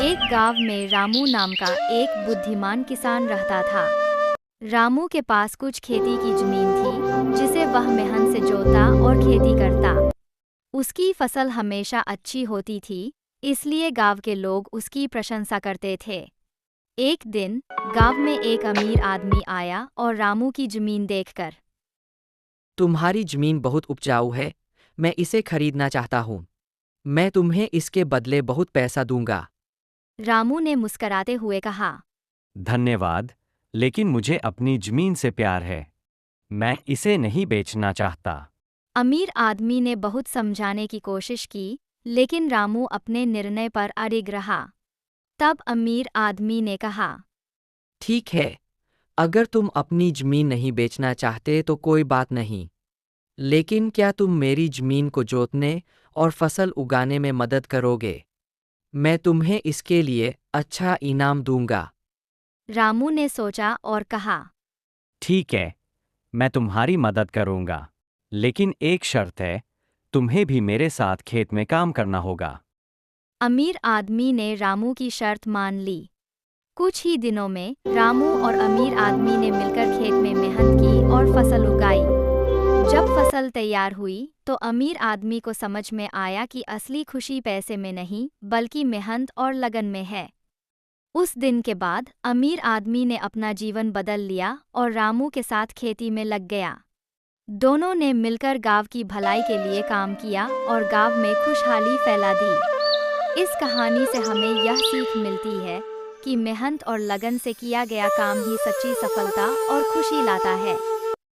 एक गांव में रामू नाम का एक बुद्धिमान किसान रहता था। रामू के पास कुछ खेती की जमीन थी, जिसे वह मेहनत से जोतता और खेती करता। उसकी फसल हमेशा अच्छी होती थी, इसलिए गांव के लोग उसकी प्रशंसा करते थे। एक दिन गांव में एक अमीर आदमी आया और रामू की जमीन देखकर, तुम्हारी जमीन बहुत उपजाऊ है। मैं इसे खरीदना चाहता हूँ। मैं तुम्हें इसके बदले बहुत पैसा दूंगा। रामू ने मुस्कराते हुए कहा। धन्यवाद, लेकिन मुझे अपनी जमीन से प्यार है। मैं इसे नहीं बेचना चाहता। अमीर आदमी ने बहुत समझाने की कोशिश की, लेकिन रामू अपने निर्णय पर अड़िग रहा। तब अमीर आदमी ने कहा, ठीक है, अगर तुम अपनी जमीन नहीं बेचना चाहते तो कोई बात नहीं। लेकिन क्या तुम मेरी जमीन को जोतने और फसल उगाने में मदद करोगे? मैं तुम्हें इसके लिए अच्छा इनाम दूंगा। रामू ने सोचा और कहा, ठीक है, मैं तुम्हारी मदद करूंगा, लेकिन एक शर्त है, तुम्हें भी मेरे साथ खेत में काम करना होगा। अमीर आदमी ने रामू की शर्त मान ली। कुछ ही दिनों में रामू और अमीर आदमी ने मिलकर खेत में मेहनत की और फसल उगाई। जब फसल तैयार हुई तो अमीर आदमी को समझ में आया कि असली खुशी पैसे में नहीं, बल्कि मेहनत और लगन में है। उस दिन के बाद अमीर आदमी ने अपना जीवन बदल लिया और रामू के साथ खेती में लग गया। दोनों ने मिलकर गांव की भलाई के लिए काम किया और गांव में खुशहाली फैला दी। इस कहानी से हमें यह सीख मिलती है कि मेहनत और लगन से किया गया काम ही सच्ची सफलता और खुशी लाता है।